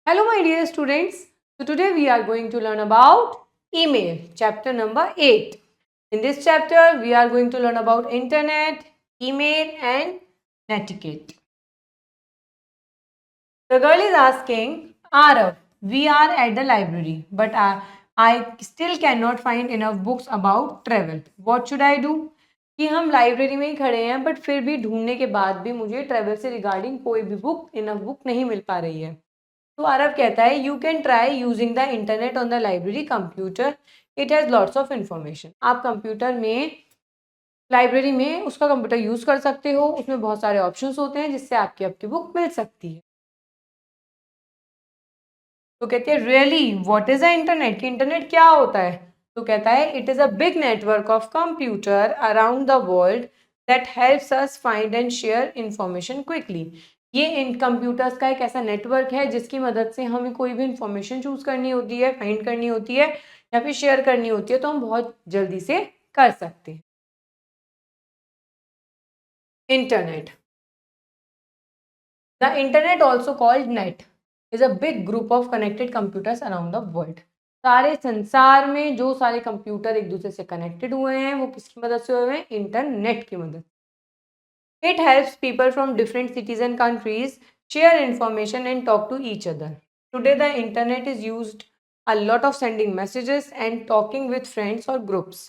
Hello my dear students. So today we are going to learn about email, chapter number 8. In this chapter we are going to learn about internet, email and netiquette. The girl is asking, Arav, we are at the library but I still cannot find enough books about travel. What should I do? कि हम library में ही खड़े हैं but फिर भी ढूंढने के बाद भी मुझे ट्रेवल से रिगार्डिंग कोई भी बुक इनफ बुक नहीं मिल पा रही है. तो आरव कहता है you can try using the internet on the library computer. It has lots of information. आप कंप्यूटर में लाइब्रेरी में उसका कंप्यूटर यूज़ कर सकते हो. उसमें बहुत सारे ऑप्शंस होते हैं जिससे आपकी बुक मिल सकती है. तो कहते हैं really what is the internet, कि इंटरनेट क्या होता है. तो कहता है it is a big network of computer around the world that helps us find and share information quickly. ये इन कंप्यूटर्स का एक ऐसा नेटवर्क है जिसकी मदद से हमें कोई भी इंफॉर्मेशन चूज करनी होती है, फाइंड करनी होती है या फिर शेयर करनी होती है तो हम बहुत जल्दी से कर सकते हैं. Internet. The internet also called net is a big group of connected computers around the world. सारे संसार में जो सारे कंप्यूटर एक दूसरे से कनेक्टेड हुए हैं वो किसकी मदद से हुए हैं? इंटरनेट की मदद. It helps people from different cities and countries share information and talk to each other. Today the internet is used a lot of sending messages and talking with friends or groups.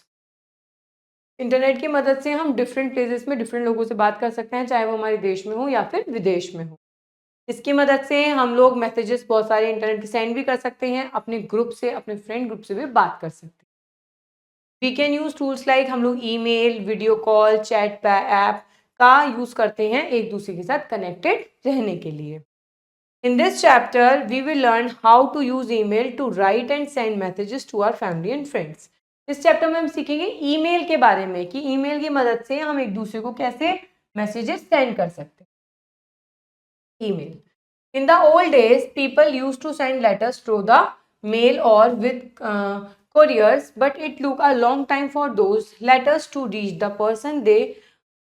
Internet की मदद से हम different places में different लोगों से बात कर सकते हैं, चाहे वो हमारे देश में हो या फिर विदेश में हो. इसकी मदद से हम लोग मैसेजेस बहुत सारे इंटरनेट के सेंड भी कर सकते हैं, अपने ग्रुप से, अपने फ्रेंड ग्रुप से भी बात कर सकते हैं. We can use tools like हम लोग email, video call, chat app का यूज करते हैं एक दूसरे के साथ कनेक्टेड रहने के लिए. In this chapter, we will learn how to use email to write and send messages to our family and friends. इस चैप्टर में हम सीखेंगे ईमेल के बारे में कि ईमेल की मदद से हम एक दूसरे को कैसे मैसेजेस सेंड कर सकते हैं. Email. In the old days, people used to send letters through the mail or with couriers, but it took a long time for those letters to reach the person they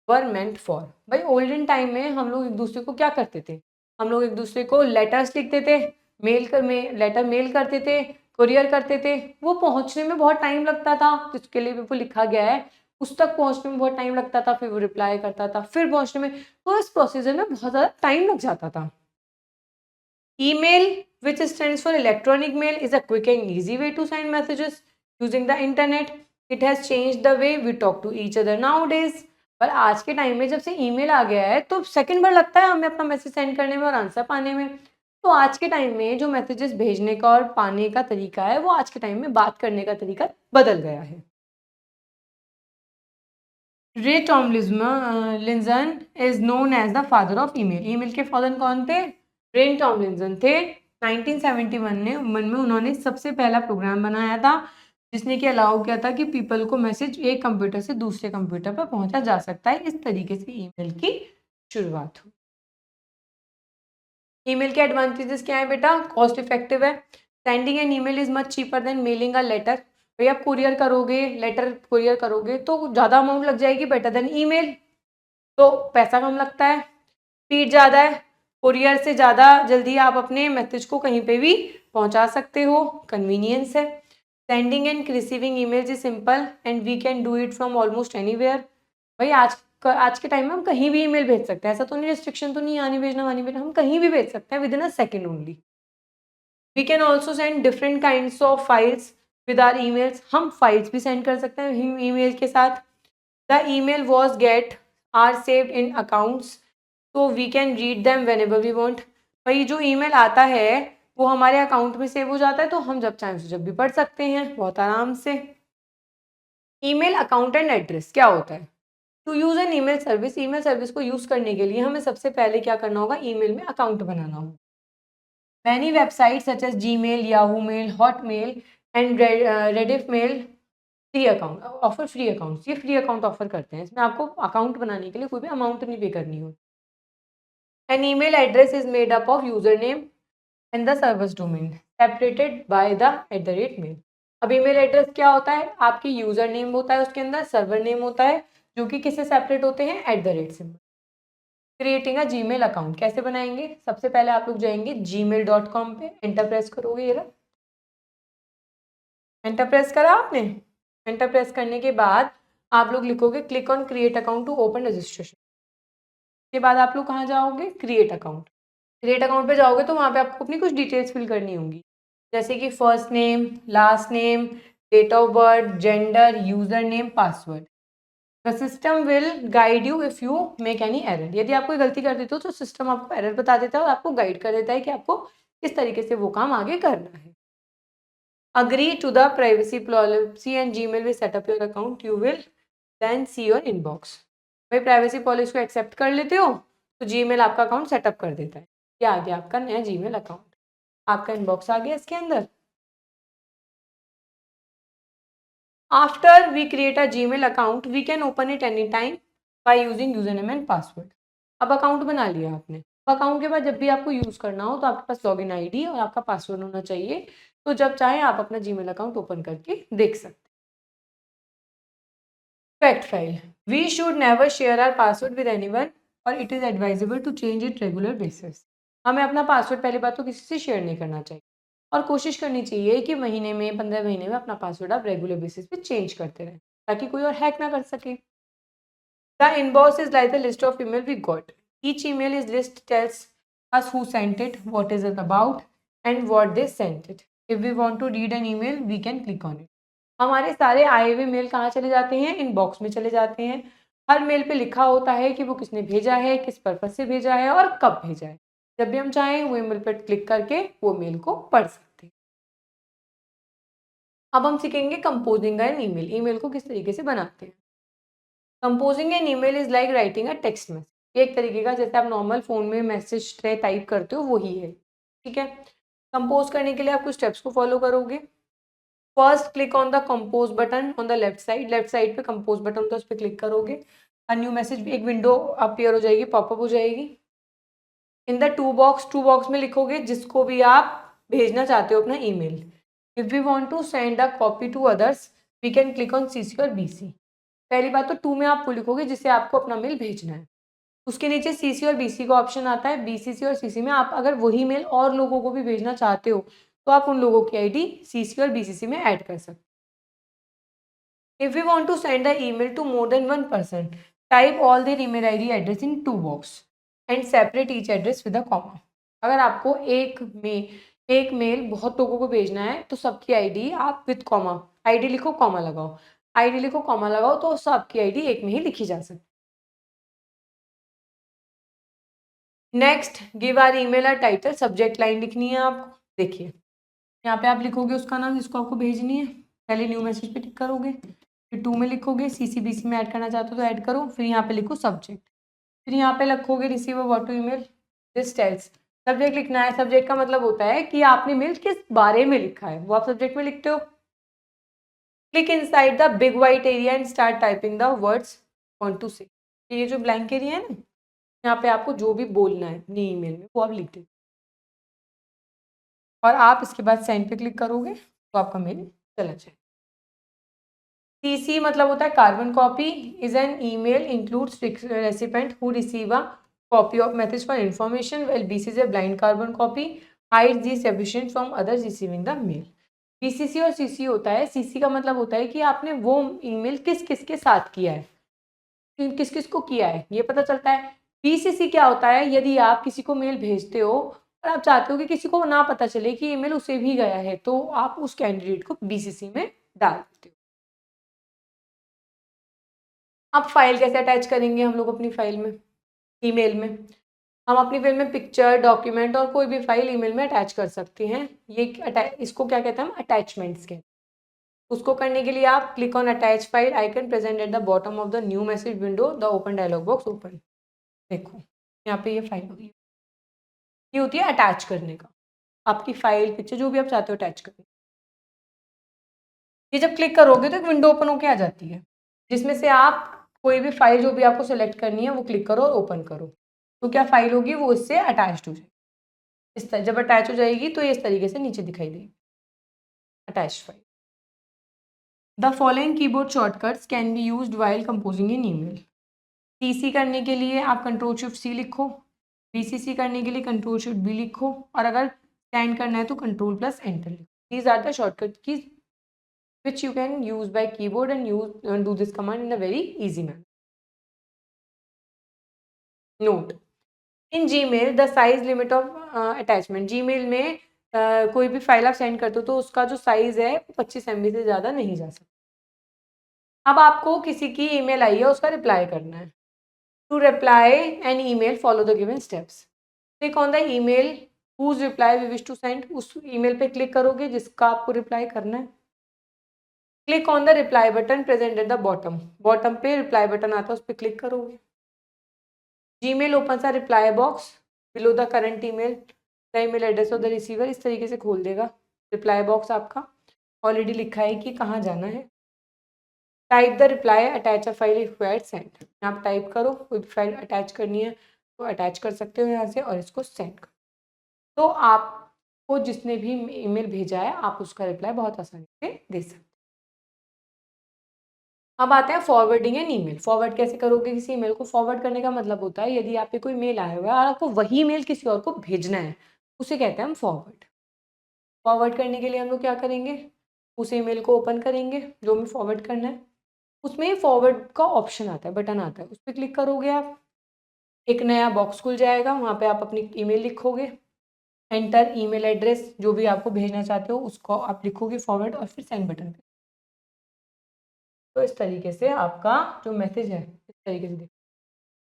were meant for. भाई olden time में हम लोग एक दूसरे को क्या करते थे? हम लोग एक दूसरे को लेटर्स लिखते थे, लेटर मेल करते थे, कुरियर करते थे. वो पहुंचने में बहुत टाइम लगता था जिसके लिए भी वो लिखा गया है उस तक पहुंचने में बहुत टाइम लगता था. फिर वो रिप्लाई करता था, फिर पहुंचने में, तो इस प्रोसीजर में बहुत ज़्यादा टाइम लग जाता था. Email, which stands for electronic mail, is a quick and easy way to send messages using the internet. It has changed the way we talk to each other nowadays. पर आज के time में जब से email आ गया है तो second भर लगता है हमें अपना मैसेज सेंड करने में और आंसर पाने में. तो आज के टाइम में जो मैसेजेस भेजने का और पाने का तरीका है वो आज के टाइम में बात करने का तरीका बदल गया है. Ray Tomlinson is known as the father of email. Email के फादर कौन थे? रे टॉमलिंसन थे. 1971 में उन्होंने सबसे पहला प्रोग्राम बनाया था जिसने कि अलाउ किया था कि पीपल को मैसेज एक कंप्यूटर से दूसरे कंप्यूटर पर पहुंचा जा सकता है. इस तरीके से ईमेल की शुरुआत हुई. ईमेल के एडवांटेजेस क्या है बेटा? कॉस्ट इफेक्टिव है. Sending an email is much cheaper than mailing a letter. भाई आप कुरियर करोगे, लेटर कुरियर करोगे तो ज़्यादा अमाउंट लग जाएगी बेटर देन ईमेल. तो पैसा कम लगता है, स्पीड ज़्यादा है. कुरियर से ज़्यादा जल्दी आप अपने मैसेज को कहीं पे भी पहुंचा सकते हो, कन्वीनियंस है. Sending and receiving emails is simple and we can do it from almost anywhere. भाई आज के टाइम में हम कहीं भी ईमेल भेज सकते हैं. ऐसा तो नहीं, रिस्ट्रिक्शन तो नहीं, आनी भेजना वानी भेजना, हम कहीं भी भेज सकते हैं within a second only. We can also send different kinds of files with our emails. हम फाइल्स भी सेंड कर सकते हैं ईमेल के साथ. The email was get our saved in accounts तो we can read them whenever we want. भाई जो ईमेल आता है वो हमारे अकाउंट में सेव हो जाता है तो हम जब चाहें उसे जब भी पढ़ सकते हैं बहुत आराम से. ईमेल अकाउंट एंड एड्रेस क्या होता है? To use an email service को यूज़ करने के लिए हमें सबसे पहले क्या करना होगा? ईमेल में अकाउंट बनाना होगा. Many website such as Gmail, Yahoo Mail, Hotmail and Rediff Mail free account offer free accounts. ये फ्री अकाउंट ऑफर करते हैं. इसमें आपको अकाउंट बनाने के लिए कोई भी अमाउंट नहीं पे करनी हो. An email address is made up of user name and the service domain separated by the @mail. अब ईमेल एड्रेस क्या होता है? आपकी यूजर नेम होता है, उसके अंदर सर्वर नेम होता है जो कि किससे सेपरेट होते हैं? @ Symbol. Creating a Gmail account कैसे बनाएंगे? सबसे पहले आप लोग जाएंगे gmail.com पे, एंटर प्रेस करोगे, ये रहा, एंटर प्रेस करा आपने। एंटर प्रेस करने के बाद आप लोग लिखोगे click on create account to open registration. के बाद आप लोग कहाँ जाओगे? Create account. क्रिएट अकाउंट पे जाओगे तो वहाँ पे आपको अपनी कुछ डिटेल्स फिल करनी होंगी, जैसे कि first name, last name, date of birth, gender, user name, password. The system will guide you if you make any error. यदि आप कोई गलती कर देते हो तो सिस्टम आपको एरर बता देता है और आपको गाइड कर देता है कि आपको किस तरीके से वो काम आगे करना है। Agree to the privacy policy and Gmail will set up your account, you will then see your inbox. भाई प्राइवेसी पॉलिसी को एक्सेप्ट कर लेते हो तो जीमेल आपका अकाउंट सेटअप कर देता है। ये आ गया आपका नया जीमेल अकाउंट, आपका इनबॉक्स आ गया इसके अंदर। After we create a Gmail account we can open it any time by using user name and password. अब अकाउंट बना लिया आपने, अब अकाउंट के बाद जब भी आपको यूज करना हो तो आपके पास लॉगिन आईडी और आपका पासवर्ड होना चाहिए, तो जब चाहे आप अपना जीमेल अकाउंट ओपन करके देख सकते। Fact file, we should never share our password with anyone और it is advisable to change it regular basis. हमें अपना पासवर्ड पहली बात तो किसी से शेयर नहीं करना चाहिए और कोशिश करनी चाहिए कि महीने में 15 महीने में अपना पासवर्ड आप रेगुलर बेसिस पे चेंज करते रहें ताकि कोई और हैक ना कर सके। The inbox is like the list of email we got, each email is list tells us who sent it, what is it about and what they sent it. If we want to read an email we can click on it. हमारे सारे आए हुए mail कहाँ चले जाते हैं? Inbox में चले जाते हैं। हर मेल पे लिखा होता है कि वो किसने भेजा है, किस पर्पज से भेजा है और कब भेजा है। जब भी हम चाहें वो ईमेल पर क्लिक करके वो मेल को पढ़ सकते हैं। अब हम सीखेंगे कंपोजिंग एन ईमेल, ईमेल को किस तरीके से बनाते हैं। Composing an email is like writing a text message, एक तरीके का जैसे आप नॉर्मल फोन में मैसेज टाइप करते हो वही है, ठीक है। कंपोज करने के लिए आप कुछ स्टेप्स को फॉलो करोगे। First click on the compose button on the left side पे कंपोज बटन होता है उस पर क्लिक करोगे। अ न्यू मैसेज, एक विंडो अपीयर हो जाएगी, पॉपअप हो जाएगी। इन द टू बॉक्स में लिखोगे जिसको भी आप भेजना चाहते हो अपना email. If we want to send a copy to others we can click on CC और बीसी। पहली बात तो टू में आप वो लिखोगे जिससे आपको अपना मेल भेजना है, उसके नीचे सीसी और बीसी का ऑप्शन आता है। बीसीसी और सीसी में आप अगर वही मेल और लोगों को भी भेजना चाहते हो तो आप उन लोगों की आईडी सीसी और बीसीसी में ऐड कर सकते हो। If you want to send a email to more than one person type all their email ID address in to box and separate each address with a comma. अगर आपको एक mail बहुत लोगों को भेजना है तो सबकी आईडी आप विद कॉमा, आईडी लिखो कॉमा लगाओ, आईडी लिखो कॉमा लगाओ, तो सबकी आईडी एक में ही लिखी जा सकती है। Next give are email a title, subject line लिखनी है आपको। देखिए यहाँ पे आप लिखोगे उसका नाम जिसको आपको भेजनी है, पहले न्यू मैसेज पे टिक करोगे, फिर टू में लिखोगे, सीसीबीसी में ऐड करना चाहते हो तो ऐड करो, फिर यहाँ पे लिखो सब्जेक्ट, फिर यहाँ पे लिखोगे receiver what to email this tells. Subject लिखना है, सब्जेक्ट का मतलब होता है कि आपने मेल किस बारे में लिखा है वो आप सब्जेक्ट में लिखते हो। Click inside the big white area and start typing the words want to say. ये जो ब्लैंक एरिया है ना, यहाँ पे आपको जो भी बोलना है अपनी ईमेल में वो आप लिख दो और आप इसके बाद सेंड पे क्लिक करोगे तो आपका मेल चला जाए। सीसी मतलब होता है carbon copy, is an email includes recipient who receive a copy of message for information well BC is a blind carbon copy hides the separation from others receiving the mail. BCC और CC होता है, CC का मतलब होता है कि आपने वो ईमेल किस किस के साथ किया है, किस किस को किया है ये पता चलता है। बीसीसी क्या होता है? यदि आप किसी को मेल भेजते हो और आप चाहते हो कि किसी को ना पता चले कि ईमेल उसे भी गया है तो आप उस कैंडिडेट को बीसीसी में डाल देते हो। अब फाइल कैसे अटैच करेंगे हम लोग अपनी फाइल में, ईमेल में? हम अपनी फाइल में पिक्चर, डॉक्यूमेंट और कोई भी फाइल ईमेल में अटैच कर सकते हैं। ये इसको क्या कहते हैं हम? अटैचमेंट्स के। उसको करने के लिए आप click on attach file icon present at the bottom of the new message window, the open dialog box open. देखो यहाँ पे ये फाइल होगी, ये होती है अटैच करने का, आपकी फाइल, पिक्चर जो भी आप चाहते हो अटैच करने। ये जब क्लिक करोगे तो एक विंडो ओपन होके आ जाती है जिसमें से आप कोई भी फाइल जो भी आपको सेलेक्ट करनी है वो क्लिक करो और ओपन करो, तो क्या फाइल होगी वो इससे अटैच्ड हो जाएगी। इस तरह जब अटैच हो जाएगी तो ये इस तरीके से नीचे दिखाई देगी, attach file. The following keyboard shortcuts can be used while composing an email. CC करने के लिए आप कंट्रोल शिफ्ट C लिखो, VCC करने के लिए कंट्रोल शिफ्ट B लिखो, और अगर सेंड करना है तो कंट्रोल प्लस एंटर लिखो. These are the shortcut keys which you can use by keyboard and do this command in a very easy manner. Note: in Gmail the size limit of attachment. Gmail में कोई भी file आप send करते हो तो उसका जो size है 25 MB से ज़्यादा नहीं जा सकता. अब आपको किसी की ईमेल आई है, उसका रिप्लाई करना है. To reply an email follow the given steps. Click on the email whose reply we wish to send. उस ईमेल पे क्लिक करोगे जिसका आपको रिप्लाई करना है. Click on the reply button present at the bottom. Bottom पे reply button आता है, उस पर क्लिक करोगे. Gmail opens a reply box below the current email. The email address of the receiver इस तरीके से खोल देगा. रिप्लाई बॉक्स आपका ऑलरेडी लिखा है कि कहाँ जाना है. Type the reply, attach a file required send. आप टाइप करो, कोई फाइल अटैच करनी है तो अटैच कर सकते हो यहाँ से, और इसको सेंड करो. तो आपको जिसने भी ईमेल भेजा है आप उसका रिप्लाई बहुत आसानी से दे सकते हो. अब आते हैं फॉरवर्डिंग एन ईमेल. फॉरवर्ड कैसे करोगे किसी ईमेल को? फॉरवर्ड करने का मतलब होता है यदि आप पे कोई मेल आया हुआ है और आपको वही मेल किसी और को भेजना है, उसे कहते हैं हम फॉरवर्ड. फॉरवर्ड करने के लिए हम लोग क्या करेंगे? उस ईमेल को ओपन करेंगे जो हमें फॉरवर्ड करना है. उसमें फॉरवर्ड का ऑप्शन आता है, बटन आता है, उस पर क्लिक करोगे आप. एक नया बॉक्स खुल जाएगा, वहाँ पे आप अपनी ईमेल लिखोगे. एंटर ईमेल एड्रेस, जो भी आपको भेजना चाहते हो उसको आप लिखोगे फॉरवर्ड, और फिर सेंड बटन पे. तो इस तरीके से आपका जो मैसेज है इस तरीके से देखो,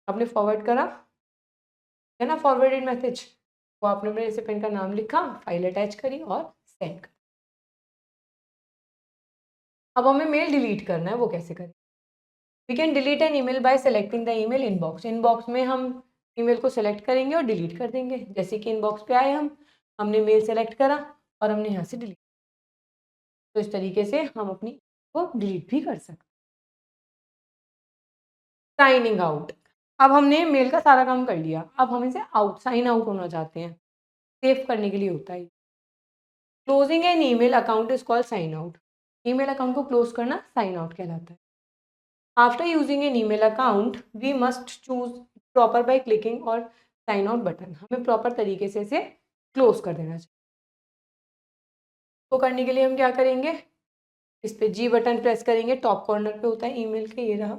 आपने फॉरवर्ड करा है ना, फॉरवर्डेड मैसेज. वो आपने अपने रेसिपिएंट का नाम लिखा, फाइल अटैच करी और सेंड कर. अब हमें मेल डिलीट करना है, वो कैसे करें? We can delete an email by selecting the email inbox. Inbox में हम ईमेल को सेलेक्ट करेंगे और डिलीट कर देंगे. जैसे कि इनबॉक्स पे आए हमने मेल सेलेक्ट करा और हमने यहाँ से डिलीट. तो इस तरीके से हम अपनी को डिलीट भी कर सकते. Signing out. अब हमने मेल का सारा काम कर लिया, अब हम इसे साइन आउट होना चाहते हैं. सेव करने के लिए होता है. Closing an email account is called sign out. Email account को क्लोज करना साइन आउट कहलाता है. After using an email account we must choose proper by clicking और साइन आउट बटन. हमें प्रॉपर तरीके से इसे क्लोज कर देना चाहिए. तो करने के लिए हम क्या करेंगे? इस पे जी बटन प्रेस करेंगे, टॉप कॉर्नर पे होता है ईमेल के, ये रहा.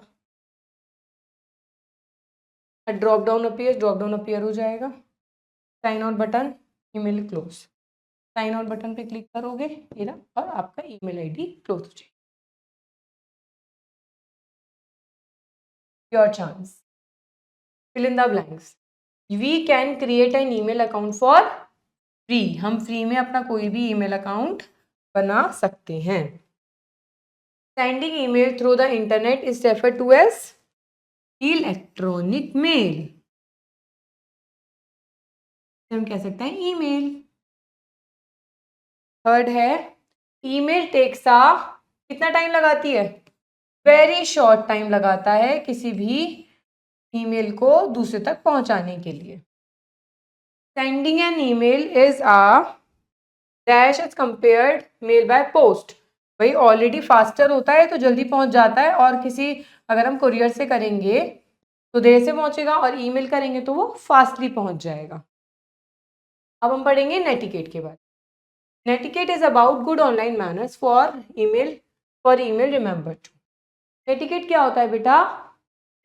ड्रॉप डाउन अपियर हो जाएगा. Sign out button, email close. Sign out button पे क्लिक करोगे, ये रहा, और आपका ईमेल आईडी क्लोज हो जाएगा. Your chance. Fill in the blanks. We can create an email account for free. हम फ्री में अपना कोई भी ईमेल अकाउंट बना सकते हैं. Sending email through the internet is referred to as electronic mail. हम कह सकते हैं ईमेल. थर्ड है ईमेल टेक्स अ, कितना टाइम लगाती है? वेरी शॉर्ट टाइम लगाता है किसी भी ईमेल को दूसरे तक पहुंचाने के लिए. Sending an email is a dash as compared mail by post. भाई ऑलरेडी फास्टर होता है तो जल्दी पहुंच जाता है, और किसी अगर हम कुरियर से करेंगे तो देर से पहुंचेगा, और ईमेल करेंगे तो वो फास्टली पहुंच जाएगा. अब हम पढ़ेंगे नेटिकेट के बारे में. Netiquette is about good online manners for email remember to. Netiquette क्या होता है बेटा?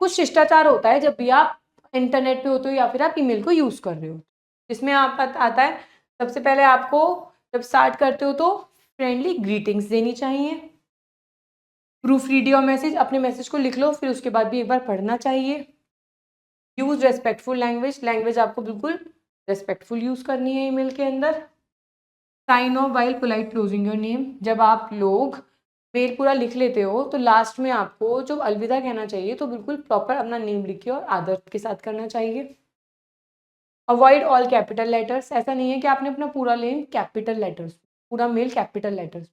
कुछ शिष्टाचार होता है जब भी आप इंटरनेट पे होते हो या फिर आप ईमेल को यूज़ कर रहे हो. जिसमें आप आता है सबसे पहले आपको जब स्टार्ट करते हो तो फ्रेंडली ग्रीटिंग्स देनी चाहिए. Proof read your message. अपने मैसेज को लिख लो, फिर उसके बाद भी एक बार पढ़ना चाहिए. Use respectful language. लैंग्वेज आपको बिल्कुल रेस्पेक्टफुल यूज़ करनी है ईमेल के अंदर. Sign off while polite closing your name. जब आप लोग मेल पूरा लिख लेते हो तो लास्ट में आपको जो अलविदा कहना चाहिए तो बिल्कुल प्रॉपर अपना नेम लिखिए और आदर के साथ करना चाहिए. Avoid all capital letters. ऐसा नहीं है कि आपने अपना पूरा नेम कैपिटल लेटर्स, पूरा मेल कैपिटल लेटर्स,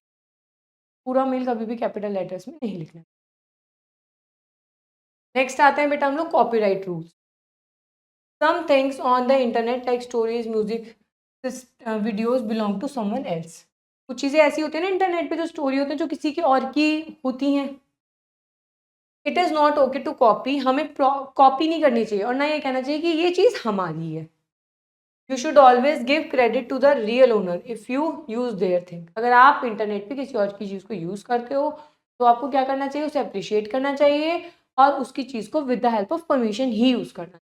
पूरा मेल कभी भी कैपिटल लेटर्स में नहीं लिखना. नेक्स्ट आते हैं बेटा हम लोग copyright rules. Some things on the internet like stories, music, videos belong to someone else. कुछ चीज़ें ऐसी होती हैं ना इंटरनेट पे, जो स्टोरी होती हैं जो किसी की और की होती हैं. It is not okay to copy, हमें कॉपी नहीं करनी चाहिए और ना ये कहना चाहिए कि ये चीज़ हमारी है। You should always give credit to the real owner if you use their thing. अगर आप इंटरनेट पे किसी और की चीज़ को यूज़ करते हो तो आपको क्या करना चाहिए, उसे अप्रिशिएट करना चाहिए और उसकी चीज़ को with the help of permission ही यूज़ करना।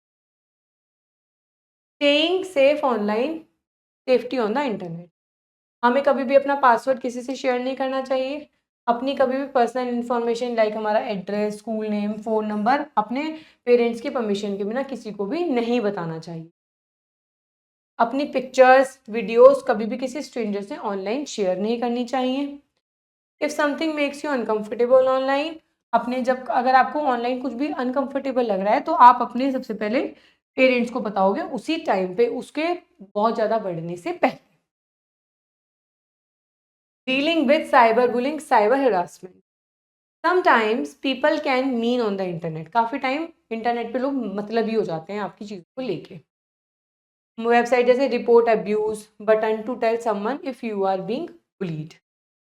Staying safe online, safety on the internet. हमें कभी भी अपना पासवर्ड किसी से शेयर नहीं करना चाहिए। अपनी कभी भी पर्सनल इन्फॉर्मेशन लाइक हमारा address, school name, phone number अपने पेरेंट्स की परमिशन के बिना किसी को भी नहीं बताना चाहिए। अपनी पिक्चर्स, वीडियोस कभी भी किसी स्ट्रेंजर से ऑनलाइन शेयर नहीं करनी चाहिए। If something makes you uncomfortable online, अपने जब अगर आपको ऑनलाइन कुछ भी अनकंफर्टेबल लग रहा है तो आप अपने सबसे पहले पेरेंट्स को बताओगे उसी टाइम पे, उसके बहुत ज़्यादा बढ़ने से पहले। Dealing with cyber bullying, cyber harassment. Sometimes people can mean on the internet. काफ़ी टाइम इंटरनेट पे लोग मतलबी हो जाते हैं आपकी चीज़ को लेके। वेबसाइट जैसे report abuse, button to tell someone if you are being bullied.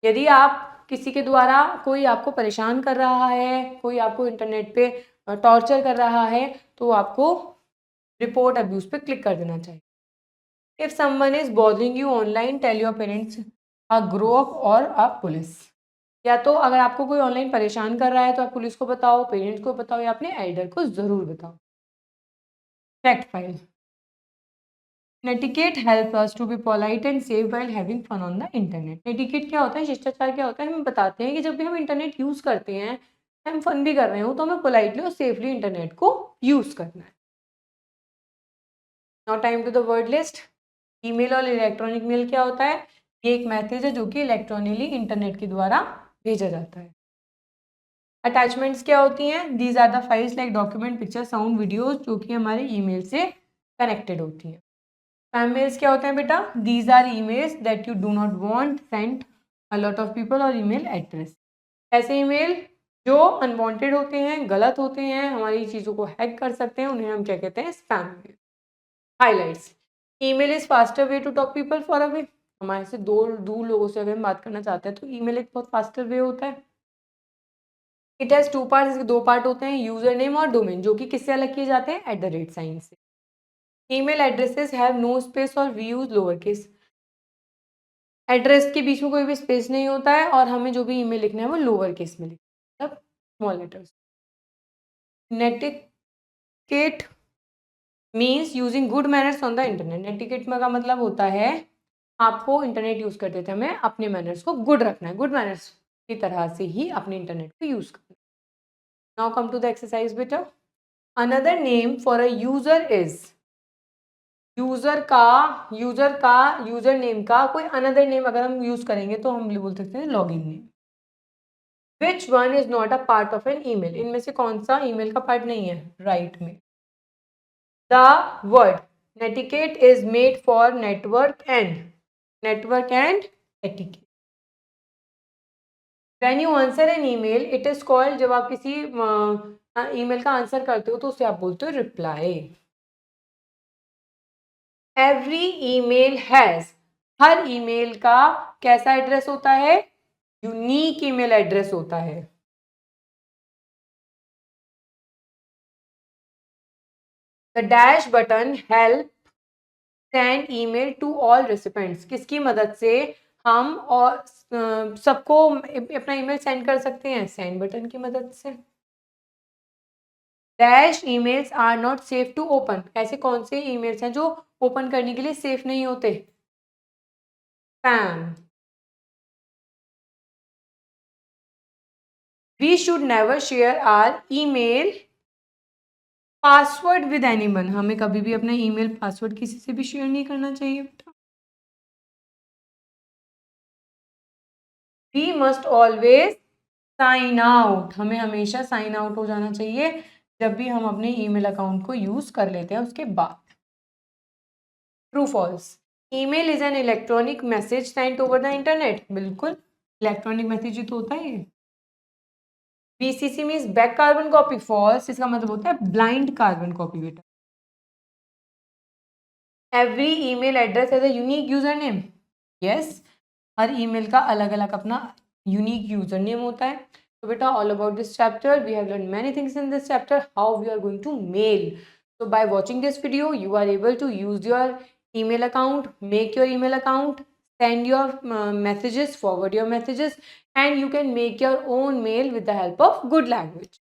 यदि आप किसी के द्वारा कोई आपको परेशान कर रहा है, कोई आपको इंटरनेट पे टॉर्चर कर रहा है, तो आपको रिपोर्ट अब्यूज पे क्लिक कर देना चाहिए। If someone is bothering you online, tell your parents, a grow up और अ पुलिस। या तो अगर आपको कोई ऑनलाइन परेशान कर रहा है तो आप पुलिस को बताओ, पेरेंट्स को बताओ या अपने एल्डर को ज़रूर बताओ। Fact file. Netiquette help us to be polite and safe while having fun on the internet. Netiquette क्या होता है, शिष्टाचार क्या होता है, हमें बताते हैं कि जब भी हम इंटरनेट यूज़ करते हैं, हम फन भी कर रहे हो, तो हमें पोलाइटली और सेफली इंटरनेट को यूज़ करना है। Now time to the word list. Email और इलेक्ट्रॉनिक मेल क्या होता है? ये एक मैसेज है जो कि इलेक्ट्रॉनिकली इंटरनेट के द्वारा भेजा जाता है। अटैचमेंट्स क्या होती हैं? These are the files like document, picture, sound, videos जो कि हमारे ईमेल से कनेक्टेड होती हैं। स्पैम मेल्स क्या होते हैं बेटा? These are emails that you do not want sent a lot of people और ईमेल एड्रेस। ऐसे ईमेल जो अनवांटेड होते हैं, गलत होते हैं, हमारी चीज़ों को हैक कर सकते हैं, उन्हें हम क्या कहते हैं? Spam mail. Highlights. Email is faster way to talk people for away. हमारे से दूर दूर लोगों से अगर हम बात करना चाहते हैं तो ईमेल एक बहुत फास्टर वे होता है। इट हैज़ टू पार्ट्स, इसके दो पार्ट होते हैं, यूजर नेम और डोमेन, जो कि किससे अलग किए जाते हैं? एट द रेट साइन से। Email addresses have no space और we use lower case. Address के बीच में कोई भी स्पेस नहीं होता है और हमें जो भी ईमेल लिखना है वो लोअर केस में लिखना है, मतलब small letters. Netiquette means using good manners on the internet. Netiquette का मतलब होता है आपको इंटरनेट यूज़ करते थे हमें अपने मैनर्स को गुड रखना है, गुड मैनर्स की तरह से ही अपने इंटरनेट को यूज़ करना है। Now come to the exercise बेटा। Another name for a user is, user name का कोई अनदर नेम अगर हम यूज करेंगे तो हम बोल सकते हैं login name. Which one is not a part of an email, इनमें से कौन सा ईमेल का पार्ट नहीं है? राइट में। The word netiquette is made for network and etiquette. When you answer an email it is called, जब आप किसी ईमेल का आंसर करते हो तो उसे आप बोलते हो reply. Every email has, her email का कैसा एड्रेस होता है? यूनिक ईमेल एड्रेस होता है। The dash button help send email to all recipients, किसकी मदद से हम और सबको अपना ईमेल सेंड कर सकते हैं? सेंड बटन की मदद से। Dash emails are not safe to open, ऐसे कौन से ईमेल्स हैं जो ओपन करने के लिए सेफ नहीं होते? Spam. We should never share our email password with anyone, हमें कभी भी अपना ईमेल पासवर्ड किसी से भी शेयर नहीं करना चाहिए बेटा। We must always sign out, हमें हमेशा साइन आउट हो जाना चाहिए जब भी हम अपने ईमेल अकाउंट को यूज कर लेते हैं उसके बाद। True false. Email is an electronic message sent over the internet, बिल्कुल इलेक्ट्रॉनिक मैसेज ही तो होता है ये। BCC means back carbon copy, false, इसका मतलब होता है ब्लाइंड कार्बन कॉपी बेटा। Every email address has a unique user name, yes, हर ईमेल का अलग अलग अपना यूनिक यूजर नेम होता है। So beta, all about this chapter, we have learned many things in this chapter, how we are going to mail. So by watching this video, you are able to use your email account, make your email account, send your messages, forward your messages, and you can make your own mail with the help of good language.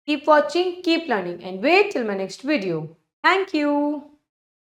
Keep watching, keep learning, and wait till my next video. Thank you.